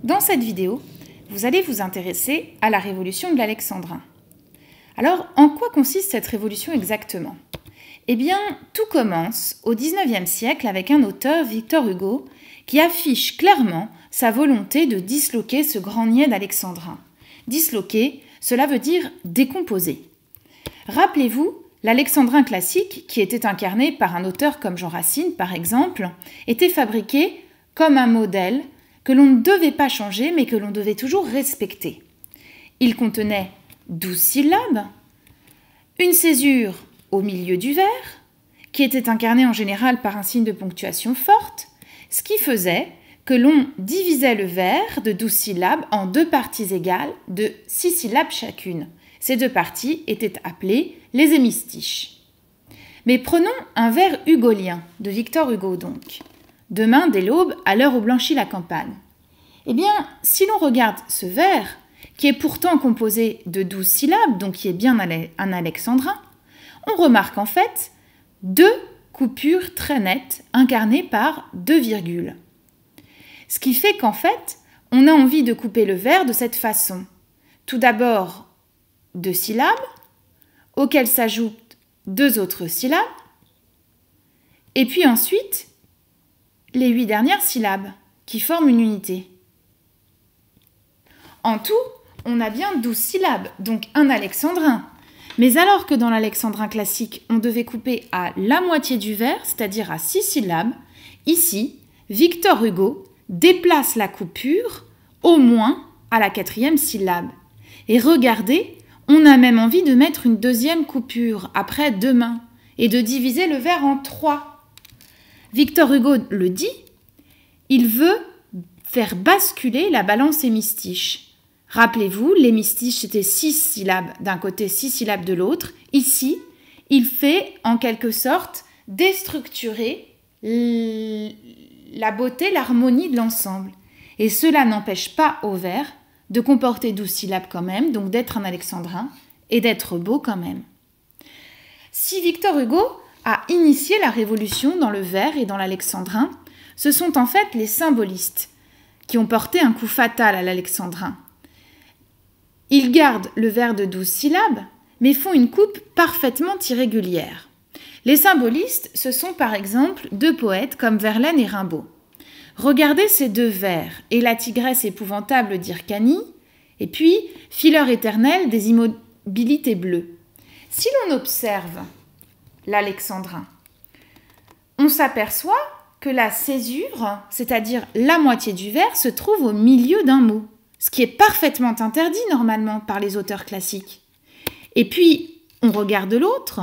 Dans cette vidéo, vous allez vous intéresser à la révolution de l'alexandrin. Alors, en quoi consiste cette révolution exactement? Eh bien, tout commence au XIXe siècle avec un auteur, Victor Hugo, qui affiche clairement sa volonté de disloquer ce grand niais d'alexandrin. Disloquer, cela veut dire décomposer. Rappelez-vous, l'alexandrin classique, qui était incarné par un auteur comme Jean Racine par exemple, était fabriqué comme un modèle que l'on ne devait pas changer mais que l'on devait toujours respecter. Il contenait 12 syllabes, une césure au milieu du vers, qui était incarnée en général par un signe de ponctuation forte, ce qui faisait que l'on divisait le vers de 12 syllabes en deux parties égales de 6 syllabes chacune. Ces deux parties étaient appelées les hémistiches. Mais prenons un vers hugolien, de Victor Hugo donc. Demain, dès l'aube, à l'heure où blanchit la campagne. Eh bien, si l'on regarde ce vers, qui est pourtant composé de 12 syllabes, donc qui est bien un alexandrin, on remarque en fait deux coupures très nettes incarnées par deux virgules. Ce qui fait qu'en fait, on a envie de couper le vers de cette façon. Tout d'abord, deux syllabes, auxquelles s'ajoutent deux autres syllabes, et puis ensuite, les 8 dernières syllabes, qui forment une unité. En tout, on a bien 12 syllabes, donc un alexandrin. Mais alors que dans l'alexandrin classique, on devait couper à la moitié du vers, c'est-à-dire à 6 syllabes, ici, Victor Hugo déplace la coupure au moins à la 4e syllabe. Et regardez, on a même envie de mettre une deuxième coupure après demain et de diviser le vers en 3. Victor Hugo le dit, il veut faire basculer la balance hémistiche. Rappelez-vous, l'hémistiche c'était 6 syllabes d'un côté, 6 syllabes de l'autre. Ici, il fait en quelque sorte déstructurer la beauté, l'harmonie de l'ensemble. Et cela n'empêche pas au vers de comporter 12 syllabes quand même, donc d'être un alexandrin et d'être beau quand même. Si Victor Hugo a initié la révolution dans le vers et dans l'alexandrin, ce sont en fait les symbolistes qui ont porté un coup fatal à l'alexandrin. Ils gardent le vers de 12 syllabes, mais font une coupe parfaitement irrégulière. Les symbolistes, ce sont par exemple deux poètes comme Verlaine et Rimbaud. Regardez ces deux vers, et la tigresse épouvantable d'Hyrcanie, et puis fileur éternel des immobilités bleues. Si l'on observe l'alexandrin, on s'aperçoit que la césure, c'est-à-dire la moitié du vers, se trouve au milieu d'un mot, ce qui est parfaitement interdit normalement par les auteurs classiques. Et puis, on regarde l'autre,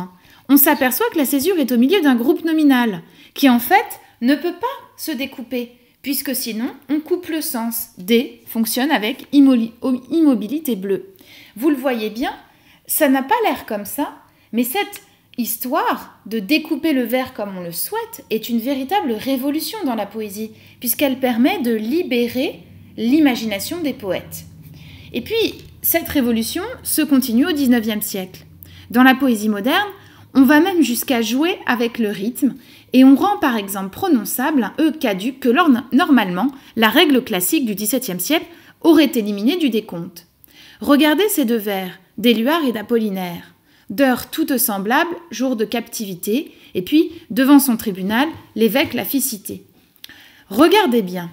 on s'aperçoit que la césure est au milieu d'un groupe nominal, qui en fait ne peut pas se découper, puisque sinon on coupe le sens. D fonctionne avec immobilité bleue. Vous le voyez bien, ça n'a pas l'air comme ça, mais cette histoire de découper le vers comme on le souhaite est une véritable révolution dans la poésie, puisqu'elle permet de libérer l'imagination des poètes. Et puis, cette révolution se continue au XIXe siècle. Dans la poésie moderne, on va même jusqu'à jouer avec le rythme et on rend par exemple prononçable un E caduc que normalement, la règle classique du XVIIe siècle aurait éliminé du décompte. Regardez ces deux vers, d'Éluard et d'Apollinaire. D'heures toutes semblables, jour de captivité, et puis, devant son tribunal, l'évêque la fit citer. Regardez bien.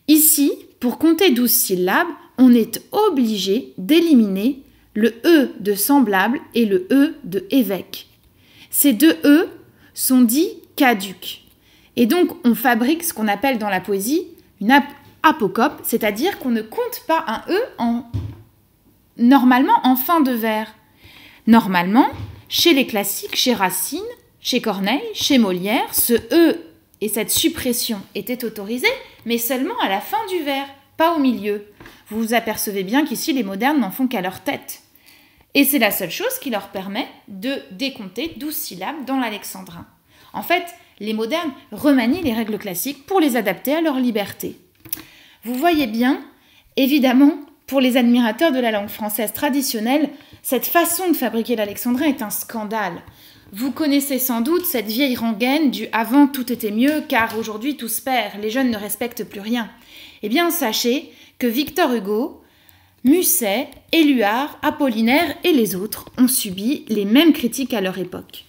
Ici, pour compter 12 syllabes, on est obligé d'éliminer le E de semblable et le E de évêque. Ces deux E sont dits caducs. Et donc, on fabrique ce qu'on appelle dans la poésie une apocope, c'est-à-dire qu'on ne compte pas un E normalement en fin de vers. Normalement, chez les classiques, chez Racine, chez Corneille, chez Molière, ce E et cette suppression étaient autorisés, mais seulement à la fin du vers, pas au milieu. Vous vous apercevez bien qu'ici, les modernes n'en font qu'à leur tête. Et c'est la seule chose qui leur permet de décompter 12 syllabes dans l'alexandrin. En fait, les modernes remanient les règles classiques pour les adapter à leur liberté. Vous voyez bien, évidemment, pour les admirateurs de la langue française traditionnelle, cette façon de fabriquer l'alexandrin est un scandale. Vous connaissez sans doute cette vieille rengaine du « avant tout était mieux car aujourd'hui tout se perd, les jeunes ne respectent plus rien ». Eh bien, sachez que Victor Hugo, Musset, Éluard, Apollinaire et les autres ont subi les mêmes critiques à leur époque.